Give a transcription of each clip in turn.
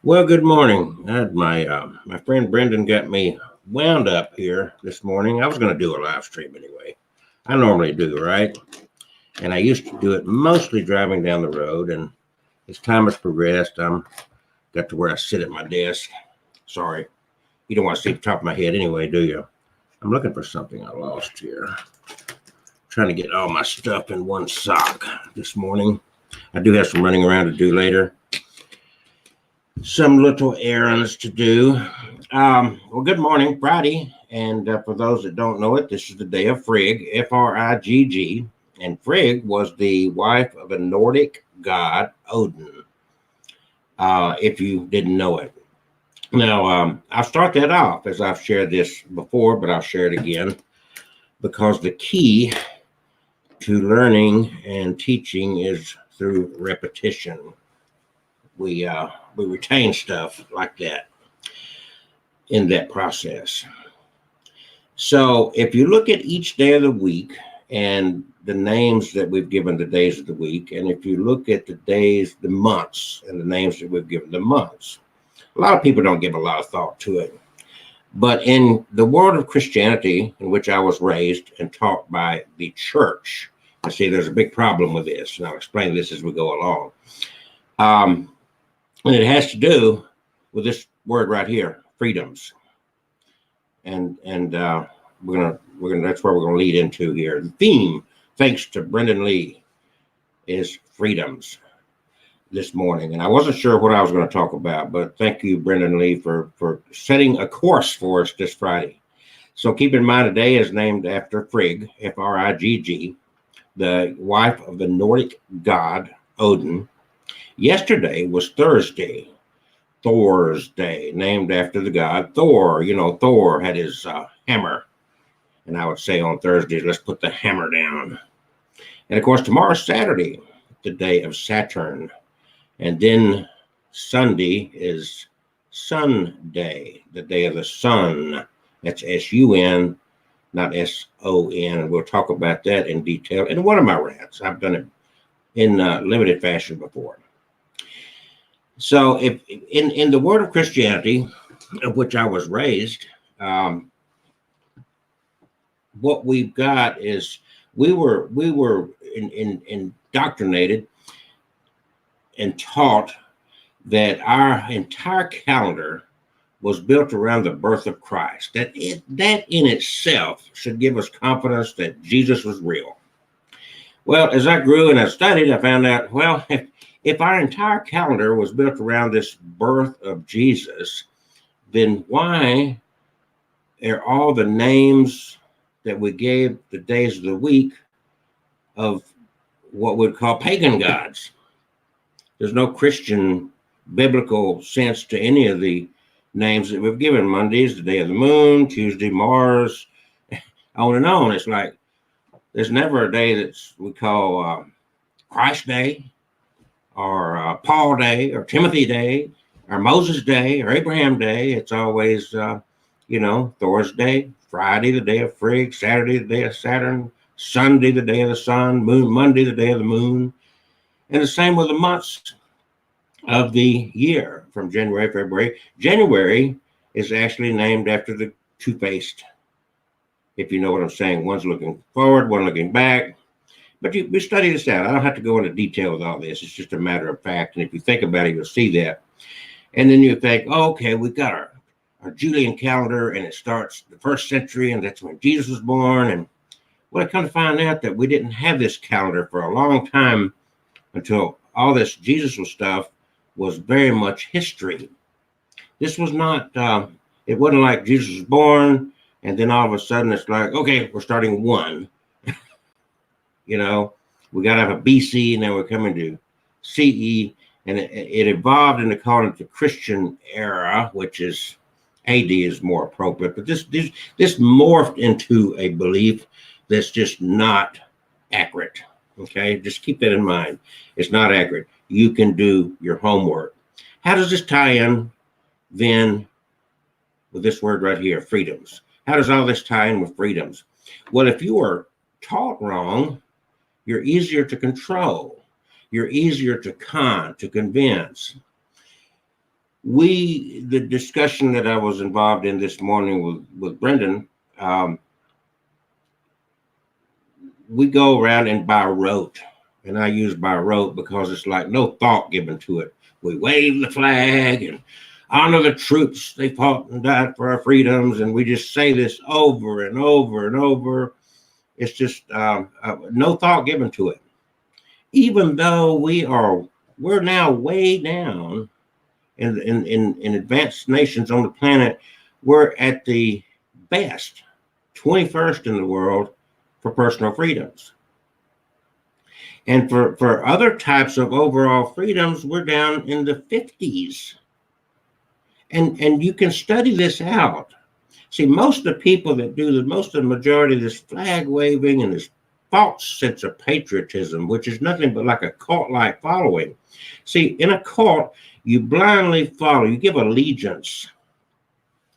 Well, good morning. I had my friend Brendan got me wound up here this morning. I was going to do a live stream anyway. I normally do, right? And I used to do it mostly driving down the road. And as time has progressed, I'm got to where I sit at my desk. Sorry, you don't want to see the top of my head anyway, do you? I'm looking for something I lost here. Trying to get all my stuff in one sock this morning. I do have some running around to do later. Some little errands to do. Well, good morning, Friday. And for those that don't know it, this is the day of Frigg, Frigg. And Frigg was the wife of a Nordic god, Odin, if you didn't know it. Now, I'll start that off as I've shared this before, but I'll share it again because the key to learning and teaching is through repetition. We retain stuff like that in that process. So if you look at each day of the week and the names that we've given the days of the week, and if you look at the days, the months, and the names that we've given the months, a lot of people don't give a lot of thought to it. But in the world of Christianity, in which I was raised and taught by the church, I see there's a big problem with this, and I'll explain this as we go along. And it has to do with this word right here, freedoms. And we're gonna that's where we're gonna lead into here. The theme, thanks to Brendan Lee, is freedoms this morning. And I wasn't sure what I was going to talk about, but thank you, Brendan Lee, for setting a course for us this Friday. So keep in mind, today is named after Frigg, Frigg, the wife of the Nordic god Odin. Yesterday was Thursday, Thor's Day, named after the god Thor. You know, Thor had his hammer. And I would say on Thursdays, let's put the hammer down. And of course, tomorrow's Saturday, the day of Saturn. And then Sunday is Sun Day, the day of the sun. That's S-U-N, not S-O-N. And we'll talk about that in detail in one of my rants. I've done it in limited fashion before. So if in the world of Christianity, of which I was raised, what we've got is we were indoctrinated and taught that our entire calendar was built around the birth of Christ. That in itself should give us confidence that Jesus was real. Well, as I grew and I studied, I found out, well, if our entire calendar was built around this birth of Jesus, then why are all the names that we gave the days of the week of what we'd call pagan gods? There's no Christian biblical sense to any of the names that we've given. Monday's the day of the moon, Tuesday, Mars, on and on. It's like there's never a day that's we call Christ Day or Paul Day or Timothy Day or Moses Day or Abraham Day. It's always, Thor's Day, Friday, the day of Frigg, Saturday, the day of Saturn, Sunday, the day of the sun, Monday, the day of the moon. And the same with the months of the year from January, February. January is actually named after the two-faced, if you know what I'm saying. One's looking forward, one looking back. But we study this out. I don't have to go into detail with all this. It's just a matter of fact. And if you think about it, you'll see that. And then you think, oh, okay, we've got our Julian calendar, and it starts the first century, and that's when Jesus was born. And well, I come to find out that we didn't have this calendar for a long time until all this Jesus stuff was very much history. This was not, it wasn't like Jesus was born, and then all of a sudden it's like, okay, we're starting one. We got to have a BC, and then we're coming to CE, and it evolved into calling it the Christian era, which is AD is more appropriate. But this morphed into a belief that's just not accurate. Okay, just keep that in mind. It's not accurate. You can do your homework. How does this tie in then with this word right here, freedoms? How does all this tie in with freedoms? Well, if you are taught wrong, you're easier to control. You're easier to convince. The discussion that I was involved in this morning with Brendan, we go around and by rote, and I use by rote because it's like no thought given to it. We wave the flag and honor the troops. They fought and died for our freedoms, and we just say this over and over and over. It's just no thought given to it. Even though we're now way down in advanced nations on the planet, we're at the best, 21st in the world for personal freedoms. And for other types of overall freedoms, we're down in the 50s. And you can study this out. See, most of the people that do the majority of this flag waving and this false sense of patriotism, which is nothing but like a cult-like following. See, in a cult, you blindly follow, you give allegiance.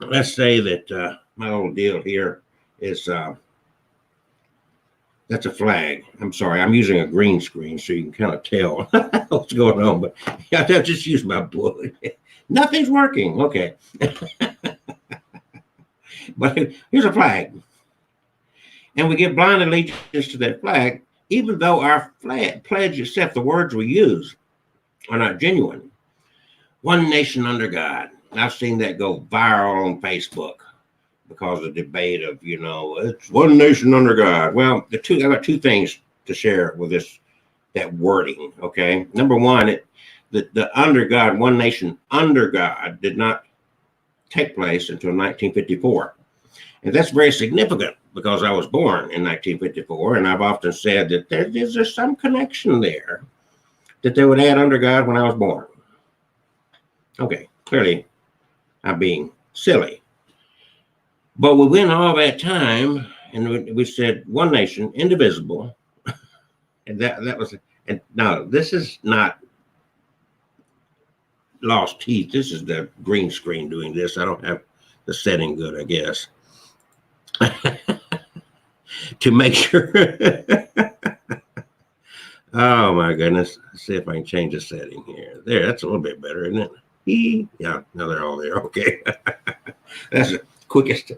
Let's say that my little deal here is, that's a flag. I'm sorry, I'm using a green screen so you can kind of tell what's going on, but yeah, I'll just use my book. Nothing's working, okay. But here's a flag. And we give blind allegiance to that flag, even though our flag pledge itself, the words we use, are not genuine. One nation under God. I've seen that go viral on Facebook because of the debate of, it's one nation under God. Well, I got two things to share with that wording, okay? Number one, the under God, one nation under God did not take place until 1954. And that's very significant because I was born in 1954, and I've often said that there's some connection there that they would add under God when I was born. Okay, clearly I'm being silly. But we went all that time, and we said one nation, indivisible, and that was. And now this is not lost teeth. This is the green screen doing this. I don't have the setting good, I guess. To make sure. Oh my goodness. Let's see if I can change the setting here. There, that's a little bit better, isn't it? Yeah, now they're all there. Okay. That's the quickest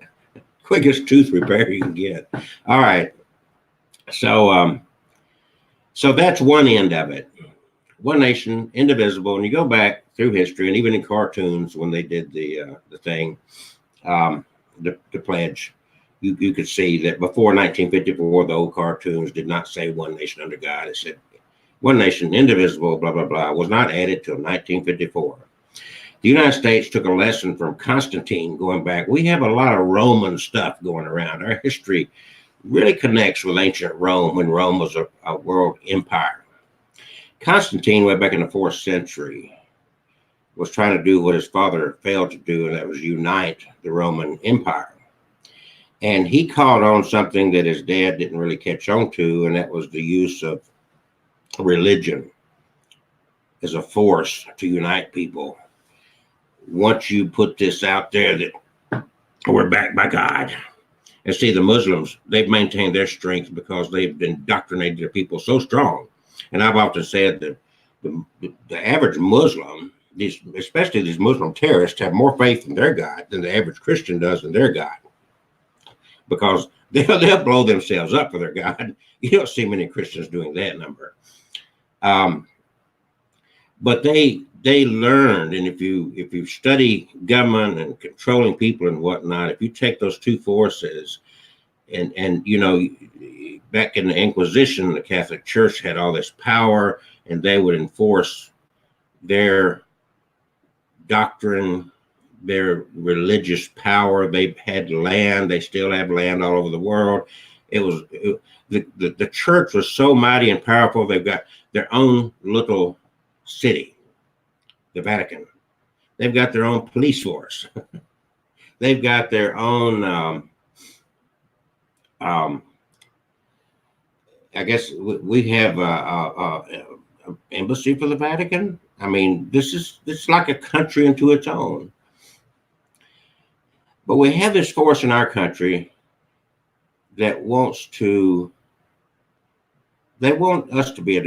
tooth repair you can get. All right. So that's one end of it. One nation, indivisible. And you go back through history, and even in cartoons when they did the thing, the pledge, you could see that before 1954, the old cartoons did not say one nation under God. It said one nation, indivisible, blah, blah, blah, was not added till 1954. The United States took a lesson from Constantine going back. We have a lot of Roman stuff going around. Our history really connects with ancient Rome when Rome was a world empire. Constantine, way back in the 4th century, was trying to do what his father failed to do, and that was unite the Roman Empire. And he caught on something that his dad didn't really catch on to, and that was the use of religion as a force to unite people. Once you put this out there that we're backed by God. And see, the Muslims, they've maintained their strength because they've indoctrinated their people so strong. And I've often said that the average Muslim, especially these Muslim terrorists, have more faith in their God than the average Christian does in their God. Because they'll blow themselves up for their God. You don't see many Christians doing that number. But they learned, and if you study government and controlling people and whatnot, if you take those two forces, and back in the Inquisition, the Catholic Church had all this power, and they would enforce their doctrine, their religious power. They had land. They still have land all over the world. The church was so mighty and powerful. They've got their own little city, the Vatican. They've got their own police force. They've got their own. I guess we have an embassy for the Vatican. I mean, it's like a country unto its own. But we have this force in our country that wants us to be a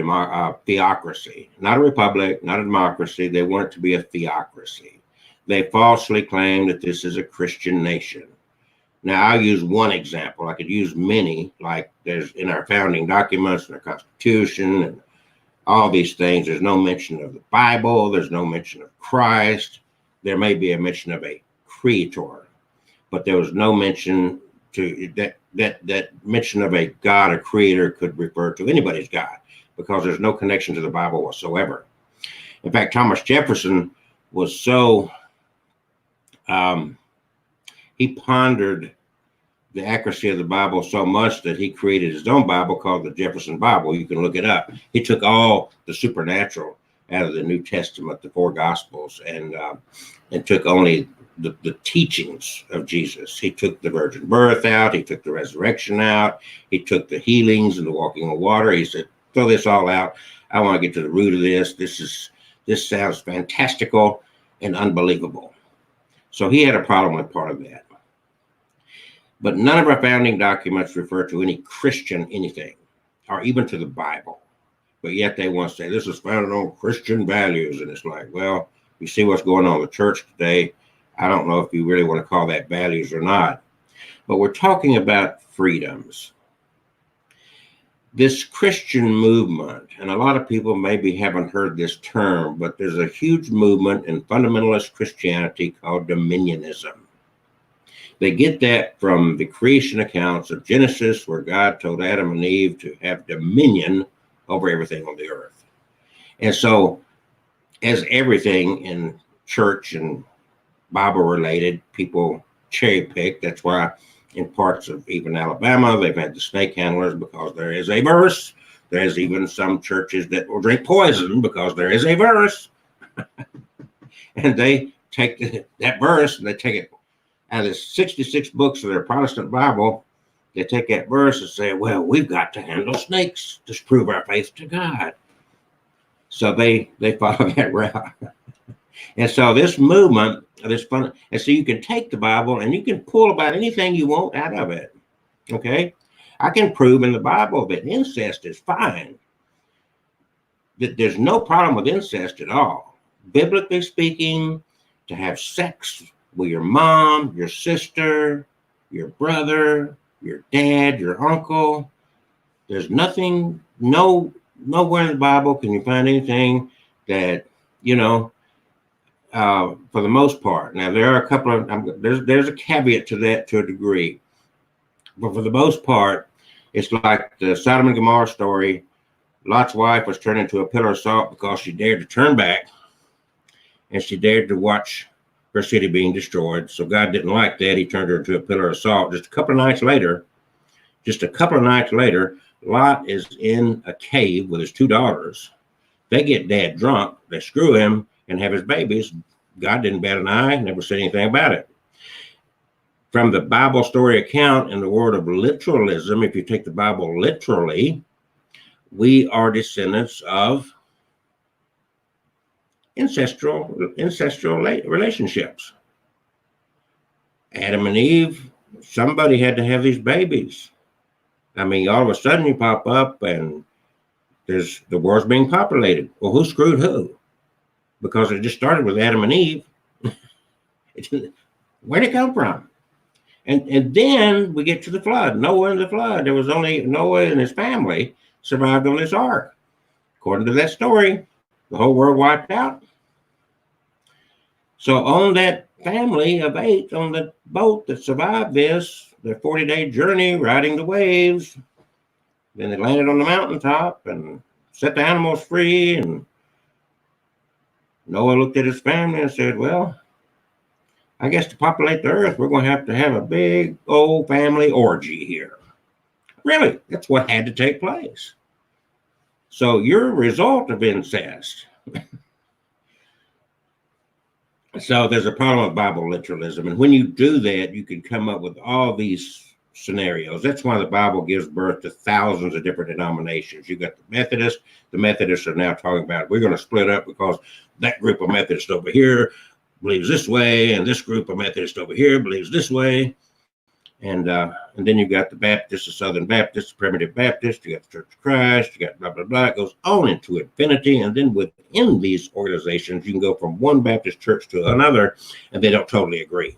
theocracy, not a republic, not a democracy. They want it to be a theocracy. they falsely claim that this is a Christian nation. Now, I'll use one example. I could use many, like there's in our founding documents and our Constitution and all these things. There's no mention of the Bible. There's no mention of Christ. There may be a mention of a creator, but there was no mention to that mention of a God, a creator, could refer to anybody's God, because there's no connection to the Bible whatsoever. In fact, Thomas Jefferson was so he pondered the accuracy of the Bible so much that he created his own Bible called the Jefferson Bible. You can look it up. He took all the supernatural out of the New Testament, the four Gospels, and took only the teachings of Jesus. He took the virgin birth out. He took the resurrection out. He took the healings and the walking on water. He said, throw this all out. I want to get to the root of this. This sounds fantastical and unbelievable. So he had a problem with part of that. But none of our founding documents refer to any Christian anything, or even to the Bible. But yet they want to say this is founded on Christian values. And it's like, well, you see what's going on in the church today. I don't know if you really want to call that values or not. But we're talking about freedoms. This Christian movement, and a lot of people maybe haven't heard this term, but there's a huge movement in fundamentalist Christianity called dominionism. They get that from the creation accounts of Genesis, where God told Adam and Eve to have dominion over everything on the earth. And so, as everything in church and Bible related, people cherry pick. That's why in parts of even Alabama, they've had the snake handlers, because there is a verse. There's even some churches that will drink poison because there is a verse. And they take that verse and they take it out of the 66 books of their Protestant Bible. They take that verse and say, well, we've got to handle snakes to prove our faith to God. So they follow that route. And so this movement, this fun, and so you can take the Bible and you can pull about anything you want out of it. Okay? I can prove in the Bible that incest is fine. That there's no problem with incest at all. Biblically speaking, to have sex with your mom, your sister, your brother, your dad, your uncle, there's nothing, nowhere in the Bible can you find anything that, for the most part. Now, there are a couple of, there's a caveat to that to a degree. But for the most part, it's like the Sodom and Gomorrah story. Lot's wife was turned into a pillar of salt because she dared to turn back and she dared to watch her city being destroyed. So God didn't like that. He turned her into a pillar of salt. Just a couple of nights later, Lot is in a cave with his two daughters. They get dad drunk. They screw him and have his babies. God didn't bat an eye, never said anything about it. From the Bible story account and the word of literalism, if you take the Bible literally, we are descendants of ancestral relationships. Adam and Eve, somebody had to have these babies. I mean, all of a sudden you pop up and the world's being populated. Well, who screwed who? Because it just started with Adam and Eve. Where'd it come from? And then we get to the flood. Noah and the flood. There was only Noah and his family survived on this ark. According to that story, the whole world wiped out. So on that family of 8 on the boat that survived this, their 40-day journey riding the waves, then they landed on the mountaintop and set the animals free. And Noah looked at his family and said, well, I guess to populate the earth, we're going to have a big old family orgy here. Really, that's what had to take place. So you're a result of incest. So there's a problem with Bible literalism. And when you do that, you can come up with all these scenarios. That's why the Bible gives birth to thousands of different denominations. You got the Methodists. The Methodists are now talking about, we're going to split up because that group of Methodists over here believes this way, and this group of Methodists over here believes this way. And then you got the Baptist, the Southern Baptist, the Primitive Baptist, you got the Church of Christ, you got blah, blah, blah. It goes on into infinity. And then within these organizations, you can go from one Baptist church to another, and they don't totally agree.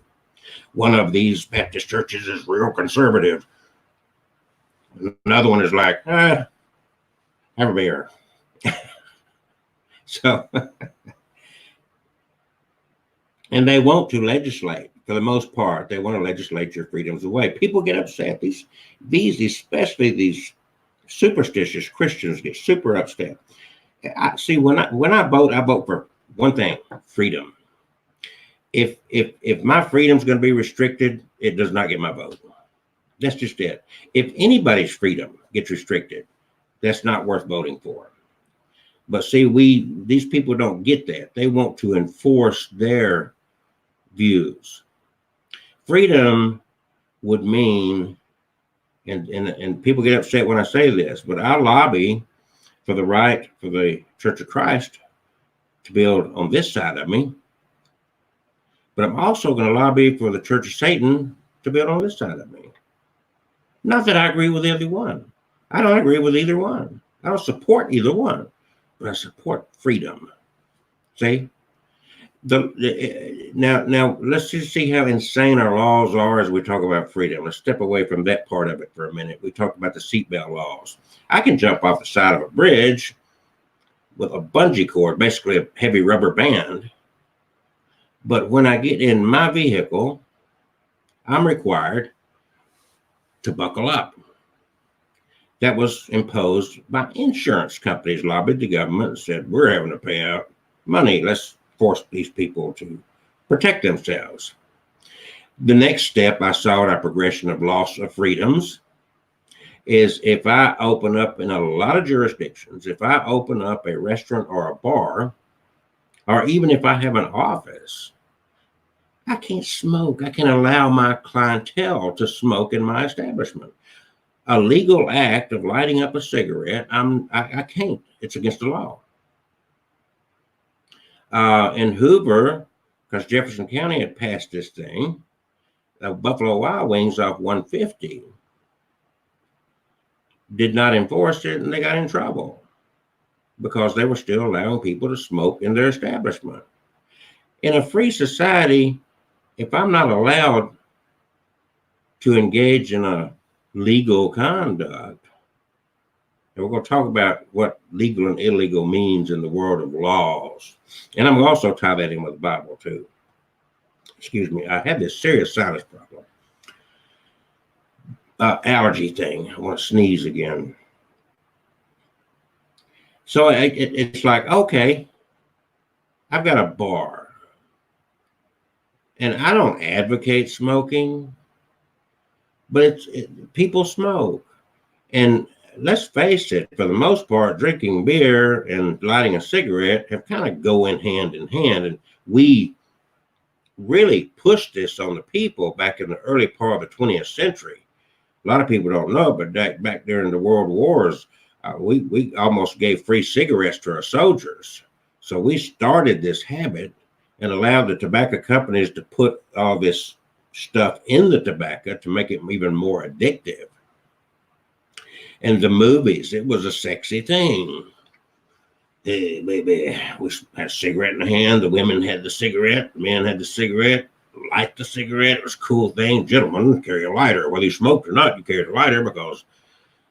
One of these Baptist churches is real conservative. Another one is like, have a beer. So, and they want to legislate. For the most part, they want to legislate your freedoms away. People get upset. These, especially these superstitious Christians, get super upset. I see when I vote for one thing: freedom. If my freedom's going to be restricted, it does not get my vote. That's just it. If anybody's freedom gets restricted, that's not worth voting for. But see, these people don't get that. They want to enforce their views. Freedom would mean, and people get upset when I say this, but I lobby for the right for the Church of Christ to build on this side of me. But I'm also going to lobby for the Church of Satan to build on this side of me. Not that I agree with either one. I don't agree with either one. I don't support either one, but I support freedom. See? Now let's just see how insane our laws are as we talk about freedom. Let's step away from that part of it for a minute. We talked about the seatbelt laws. I can jump off the side of a bridge with a bungee cord, basically a heavy rubber band. But when I get in my vehicle, I'm required to buckle up. That was imposed by insurance companies, lobbied the government and said, we're having to pay out money. Let's force these people to protect themselves. The next step I saw in our progression of loss of freedoms is if I open up in a lot of jurisdictions, if I open up a restaurant or a bar, or even if I have an office, I can't smoke. I can allow my clientele to smoke in my establishment. A legal act of lighting up a cigarette, I can't. It's against the law. In Hoover, because Jefferson County had passed this thing, Buffalo Wild Wings off 150 did not enforce it, and they got in trouble because they were still allowing people to smoke in their establishment. In a free society, if I'm not allowed to engage in a legal conduct, and we're going to talk about what legal and illegal means in the world of laws. And I'm going to also tie that in with the Bible too. Excuse me, I have this serious sinus problem. Allergy thing. I want to sneeze again. So it's like, okay, I've got a bar. And I don't advocate smoking, but people smoke. And let's face it, for the most part, drinking beer and lighting a cigarette have kind of go in hand. And we really pushed this on the people back in the early part of the 20th century. A lot of people don't know, but back during the World Wars, we almost gave free cigarettes to our soldiers. So we started this habit and allowed the tobacco companies to put all this stuff in the tobacco to make it even more addictive. And the movies, it was a sexy thing. Hey, baby, we had a cigarette in the hand. The women had the cigarette. The men had the cigarette. Light the cigarette. It was a cool thing. Gentlemen, carry a lighter. Whether you smoked or not, you carried a lighter because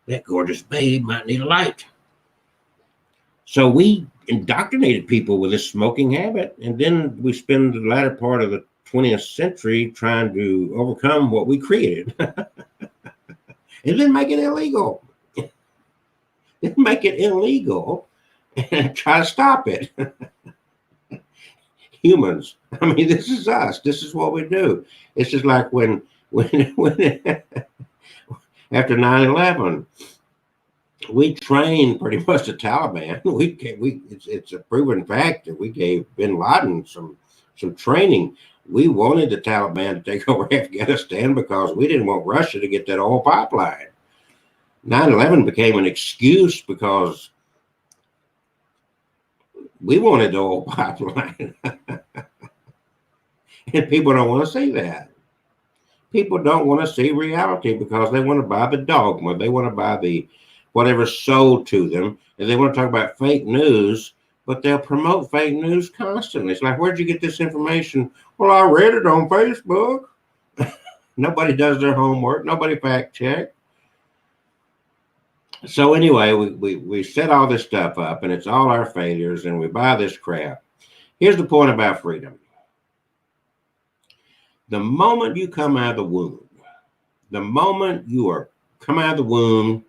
that gorgeous babe might need a light. So we indoctrinated people with this smoking habit. And then we spend the latter part of the 20th century trying to overcome what we created. And then make it illegal. Then make it illegal and try to stop it. Humans. I mean, this is us. This is what we do. It's just like when after 9/11, we trained pretty much the Taliban. It's a proven fact that we gave bin Laden some training. We wanted the Taliban to take over Afghanistan because we didn't want Russia to get that oil pipeline. 9/11 became an excuse because we wanted the oil pipeline. And people don't want to see that. People don't want to see reality because they want to buy the dogma. They want to buy the whatever's sold to them, and they want to talk about fake news, but they'll promote fake news constantly. It's like, where'd you get this information? Well, I read it on Facebook. Nobody does their homework. Nobody fact check. So anyway, we set all this stuff up, and it's all our failures, and we buy this crap. Here's the point about freedom. The moment you come out of the womb, the moment you are come out of the womb,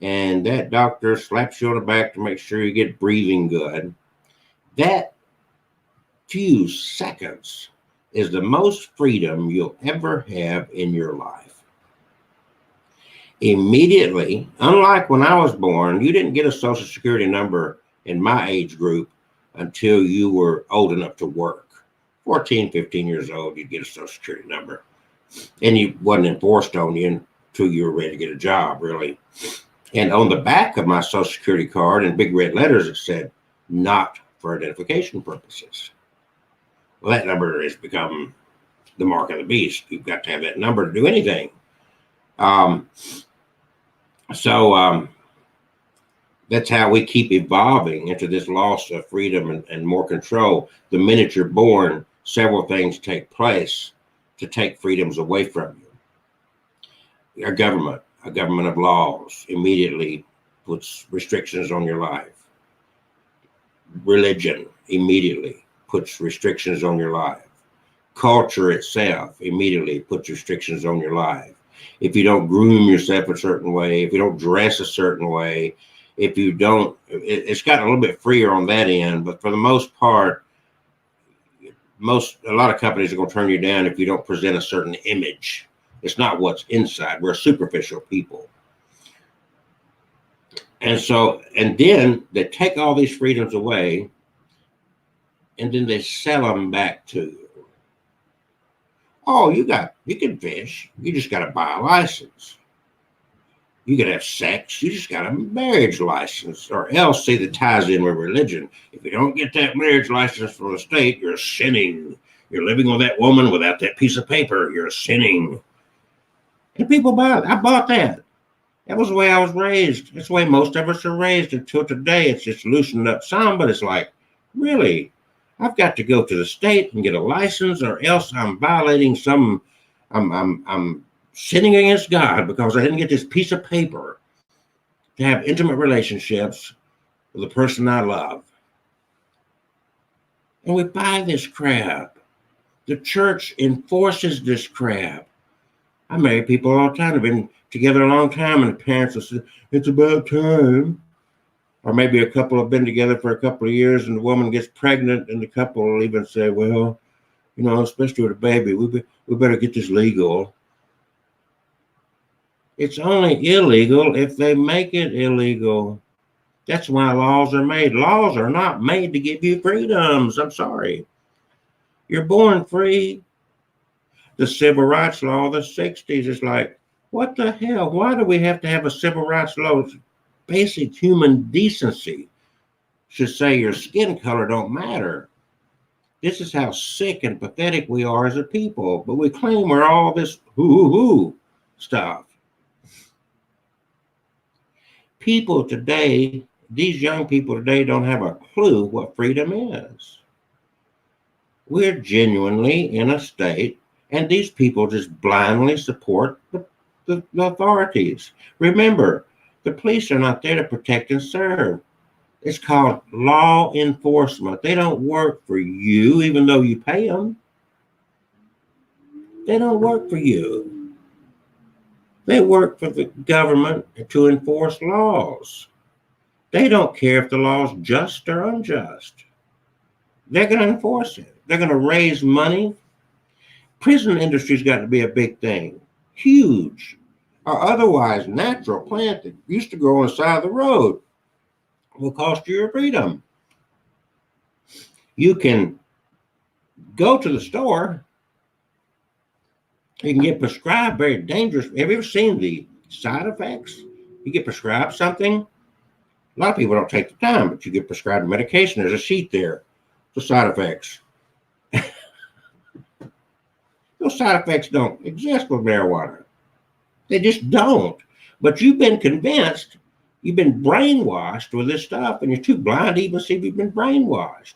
and that doctor slaps you on the back to make sure you get breathing good, that few seconds is the most freedom you'll ever have in your life. Immediately, unlike when I was born, you didn't get a Social Security number in my age group until you were old enough to work. 14, 15 years old, you'd get a Social Security number. And it wasn't enforced on you until you were ready to get a job, really. And on the back of my Social Security card in big red letters, it said, not for identification purposes. Well, that number has become the mark of the beast. You've got to have that number to do anything. That's how we keep evolving into this loss of freedom and more control. The minute you're born, several things take place to take freedoms away from you. A government of laws immediately puts restrictions on your life. Religion immediately puts restrictions on your life. Culture itself immediately puts restrictions on your life. If you don't groom yourself a certain way, if you don't dress a certain way, if you don't, it's gotten a little bit freer on that end, but for the most part, a lot of companies are going to turn you down if you don't present a certain image. It's not what's inside. We're superficial people. And then they take all these freedoms away, and then they sell them back to you. Oh, you can fish. You just got to buy a license. You can have sex. You just got a marriage license, or else, see, that ties in with religion. If you don't get that marriage license from the state, you're sinning. You're living with that woman without that piece of paper. You're sinning. And people buy it. I bought that. That was the way I was raised. That's the way most of us are raised until today. It's just loosened up some, but it's like, really? I've got to go to the state and get a license, or else I'm violating I'm sinning against God because I didn't get this piece of paper to have intimate relationships with the person I love. And we buy this crap. The church enforces this crap. I marry people all the time. They've been together a long time, and the parents will say, it's about time. Or maybe a couple have been together for a couple of years, and the woman gets pregnant, and the couple will even say, well, especially with a baby, we better get this legal. It's only illegal if they make it illegal. That's why laws are made. Laws are not made to give you freedoms. I'm sorry. You're born free. The civil rights law of the 60s is like, what the hell? Why do we have to have a civil rights law? Basic human decency should say your skin color don't matter. This is how sick and pathetic we are as a people. But we claim we're all this hoo stuff. People today, these young people today don't have a clue what freedom is. We're genuinely in a state, and these people just blindly support the authorities. Remember, the police are not there to protect and serve. It's called law enforcement. They don't work for you, even though you pay them. They don't work for you. They work for the government to enforce laws. They don't care if the law's just or unjust. They're going to enforce it. They're going to raise money. Prison industry's got to be a big thing. Huge. Or otherwise, natural plant that used to grow on the side of the road will cost you your freedom. You can go to the store. You can get prescribed very dangerous. Have you ever seen the side effects? You get prescribed something. A lot of people don't take the time, but you get prescribed medication. There's a sheet there. The side effects. Those side effects don't exist with marijuana. They just don't. But you've been convinced, you've been brainwashed with this stuff, and you're too blind to even see if you've been brainwashed.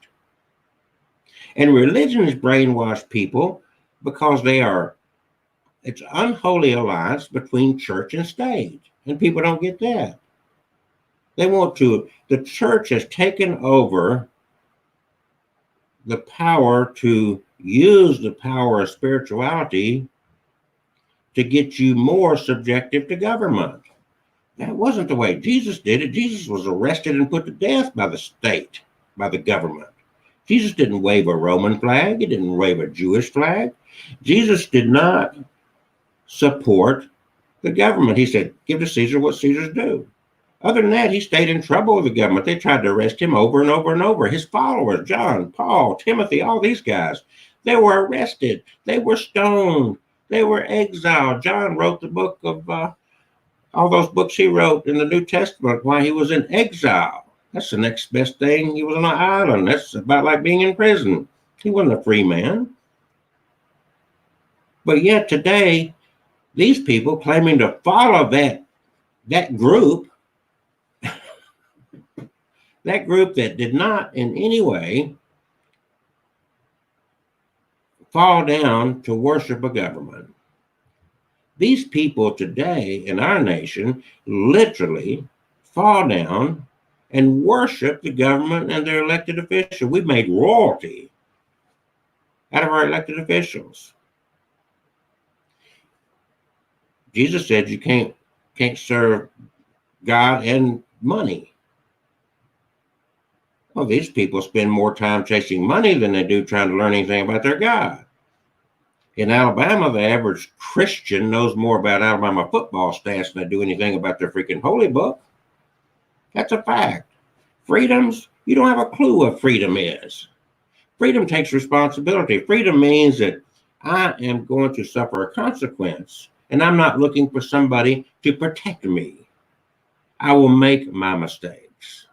And religion has brainwashed people because it's unholy alliance between church and state. And people don't get that. The church has taken over the power to use the power of spirituality to get you more subjective to government. That wasn't the way Jesus did it. Jesus was arrested and put to death by the state, by the government. Jesus didn't wave a Roman flag. He didn't wave a Jewish flag. Jesus did not support the government. He said, give to Caesar what Caesar's due. Other than that, he stayed in trouble with the government. They tried to arrest him over and over and over. His followers, John, Paul, Timothy, all these guys, they were arrested. They were stoned. They were exiled. John wrote the book of all those books he wrote in the New Testament while he was in exile. That's the next best thing. He was on an island. That's about like being in prison. He wasn't a free man. But yet today, these people claiming to follow that group, that group that did not in any way fall down to worship a government. These people today in our nation literally fall down and worship the government and their elected officials. We've made royalty out of our elected officials. Jesus said you can't serve God and money. Well, these people spend more time chasing money than they do trying to learn anything about their God. In Alabama, the average Christian knows more about Alabama football stats than they do anything about their freaking holy book. That's a fact. Freedoms, you don't have a clue what freedom is. Freedom takes responsibility. Freedom means that I am going to suffer a consequence, and I'm not looking for somebody to protect me. I will make my mistakes.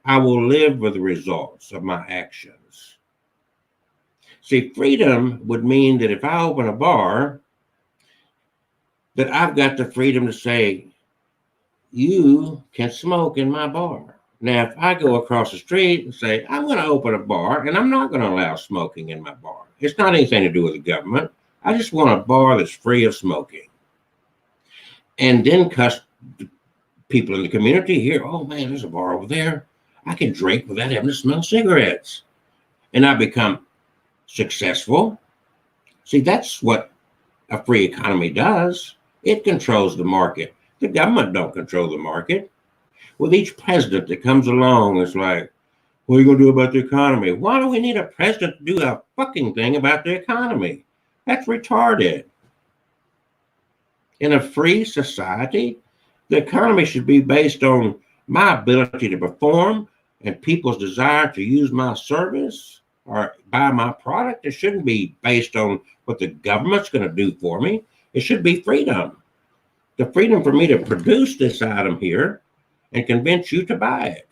I will live with the results of my actions. See, freedom would mean that if I open a bar, that I've got the freedom to say, you can smoke in my bar. Now, if I go across the street and say, I'm going to open a bar and I'm not going to allow smoking in my bar. It's not anything to do with the government. I just want a bar that's free of smoking. And then cuss people in the community here, oh man, there's a bar over there. I can drink without having to smell cigarettes. And I become successful. See, that's what a free economy does. It controls the market. The government don't control the market. With each president that comes along, it's like, what are you going to do about the economy? Why do we need a president to do a fucking thing about the economy? That's retarded. In a free society, the economy should be based on my ability to perform and people's desire to use my service or buy my product. It shouldn't be based on what the government's going to do for me. It should be freedom. The freedom for me to produce this item here and convince you to buy it.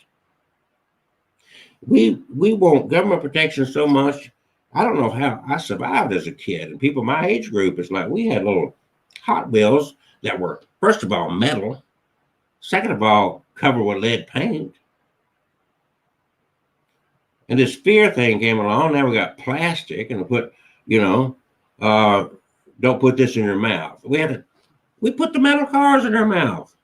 We want government protection so much. I don't know how I survived as a kid. And people my age group, it's like we had little Hot Wheels that were, first of all, metal. Second of all, covered with lead paint. And this fear thing came along. Now we got plastic and put, don't put this in your mouth. We put the metal cars in our mouth.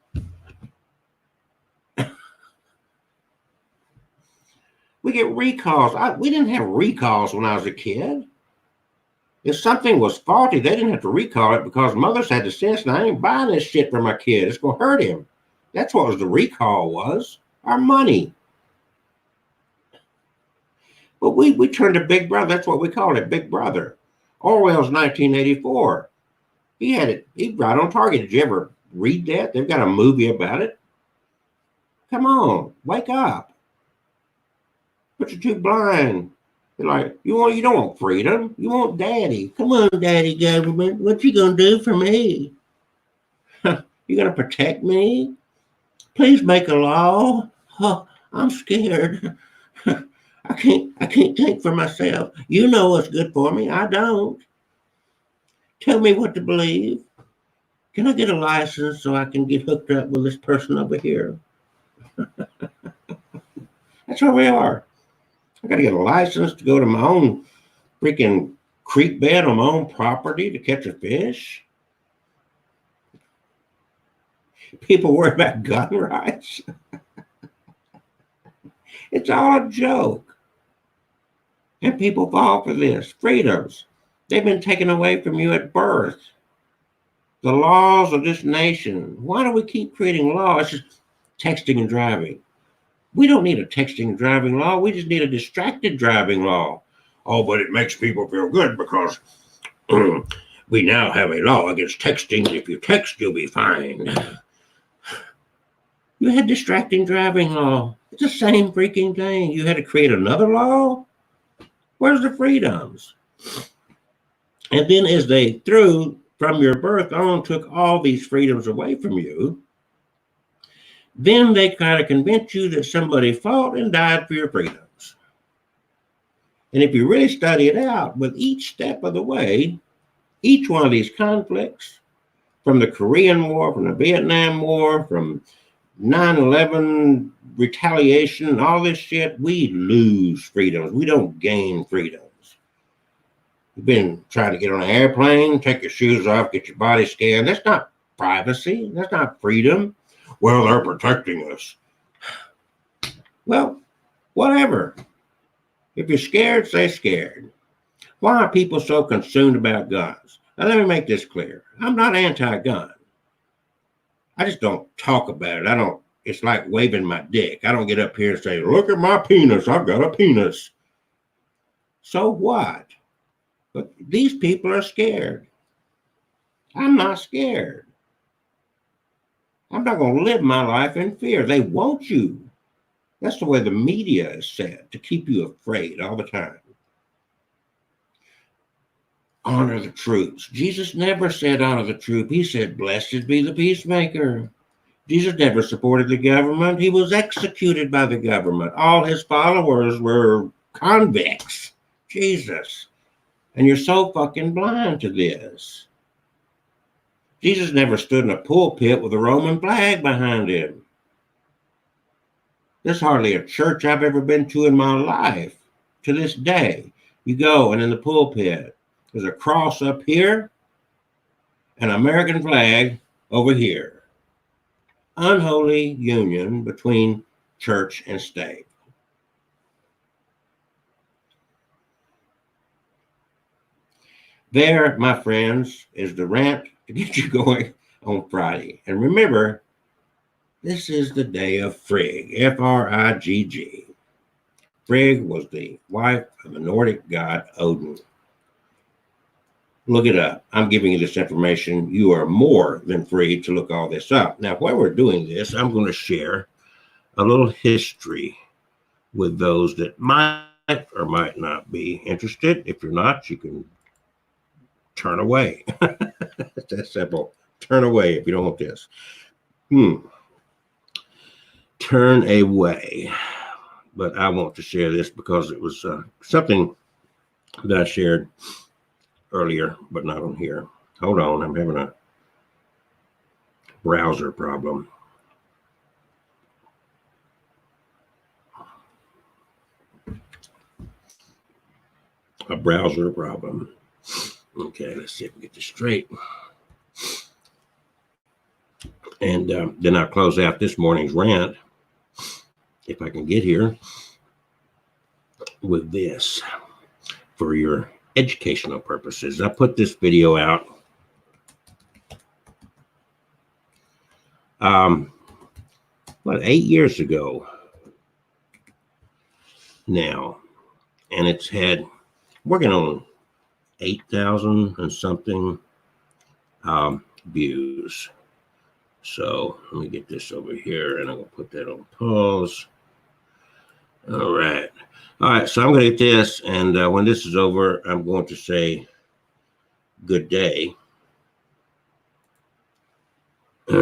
We get recalls. We didn't have recalls when I was a kid. If something was faulty, they didn't have to recall it because mothers had the sense, and I ain't buying this shit for my kid. It's going to hurt him. That's what the recall was, our money. But we turned to Big Brother. That's what we called it, Big Brother. Orwell's 1984. He had it. He's right on target. Did you ever read that? They've got a movie about it. Come on, wake up. But you're too blind. You're like, you don't want freedom. You want daddy. Come on, daddy government. What you gonna do for me? You gonna protect me? Please make a law. Oh, I'm scared. I can't think for myself. You know what's good for me. I don't. Tell me what to believe. Can I get a license so I can get hooked up with this person over here? That's where we are. I got to get a license to go to my own freaking creek bed on my own property to catch a fish. People worry about gun rights. It's all a joke. And people fall for this. Freedoms. They've been taken away from you at birth. The laws of this nation. Why do we keep creating laws? It's just texting and driving. We don't need a texting and driving law. We just need a distracted driving law. Oh, but it makes people feel good because we now have a law against texting. If you text, you'll be fined. You had distracting driving law. It's the same freaking thing. You had to create another law? Where's the freedoms? And then as they threw from your birth on, took all these freedoms away from you, then they kind of convince you that somebody fought and died for your freedoms. And if you really study it out, with each step of the way, each one of these conflicts, from the Korean War, from the Vietnam War, from 9/11 retaliation, and all this shit, we lose freedoms. We don't gain freedoms. You've been trying to get on an airplane, take your shoes off, get your body scanned. That's not privacy. That's not freedom. Well, they're protecting us. Well, whatever. If you're scared, stay scared. Why are people so consumed about guns? Now, let me make this clear. I'm not anti-gun. I just don't talk about it. It's like waving my dick. I don't get up here and say, look at my penis. I've got a penis. So what? But these people are scared. I'm not scared. I'm not going to live my life in fear. They want you. That's the way the media is set, to keep you afraid all the time. Honor the troops. Jesus never said honor the troop. He said, blessed be the peacemaker. Jesus never supported the government. He was executed by the government. All his followers were convicts. Jesus. And you're so fucking blind to this. Jesus never stood in a pulpit with a Roman flag behind him. There's hardly a church I've ever been to in my life to this day. You go, and in the pulpit, there's a cross up here, an American flag over here. Unholy union between church and state. There, my friends, is the rant to get you going on Friday. And remember, this is the day of Frigg, Frigg. Frigg was the wife of the Nordic god Odin. Look it up. I'm giving you this information. You are more than free to look all this up. Now, while we're doing this, I'm going to share a little history with those that might or might not be interested. If you're not, you can turn away. It's that simple. Turn away if you don't want this. Turn away. But I want to share this because it was something that I shared earlier, but not on here. Hold on, I'm having a browser problem. A browser problem. Okay, let's see if we get this straight. And then I'll close out this morning's rant, if I can get here, with this for your educational purposes. I put this video out what, 8 years ago now, and it's had working on 8,000 and something views. So let me get this over here, and I'm gonna put that on pause. All right, so I'm gonna get this, and when this is over, I'm going to say good day. I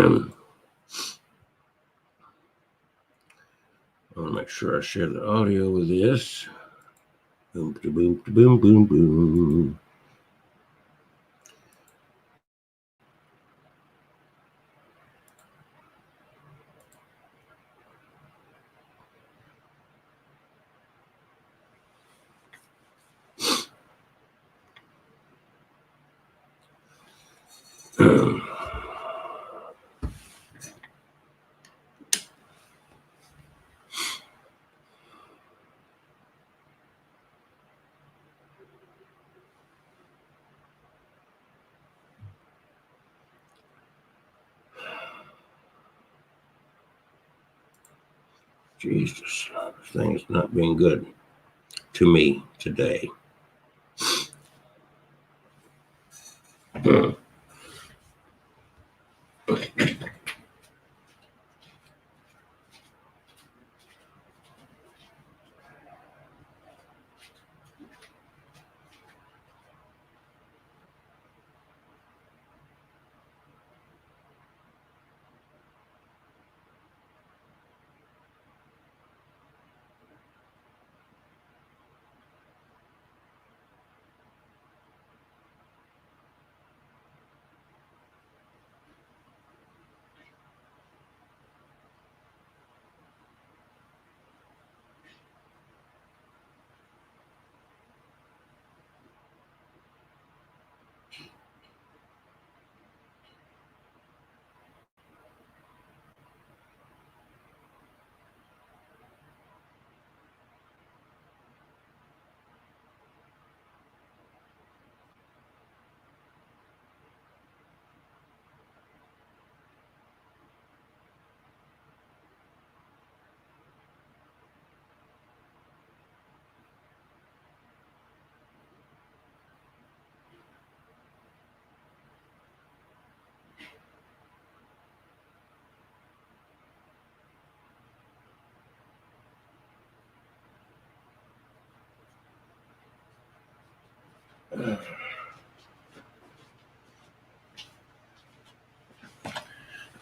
want to make sure I share the audio with this. Boom, boom, boom, boom, boom. Jesus, this thing is not being good to me today.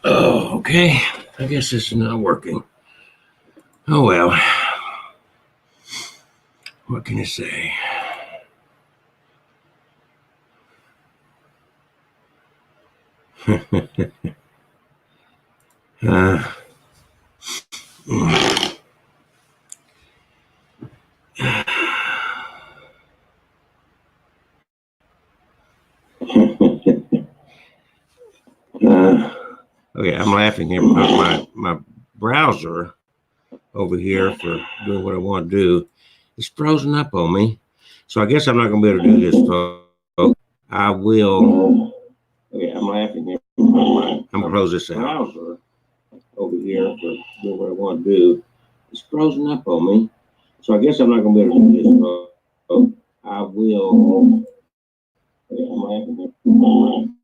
Oh, okay. I guess this is not working. Oh well. What can you say? Okay, I'm laughing here because my browser over here for doing what I want to do is frozen up on me. So I guess I'm not going to be able to do this, folks. I will. Okay, I'm laughing here. I'm going to close this out. Browser over here for doing what I want to do is frozen up on me. So I guess I'm not going to be able to do this, folks. I will. Okay, I'm laughing here.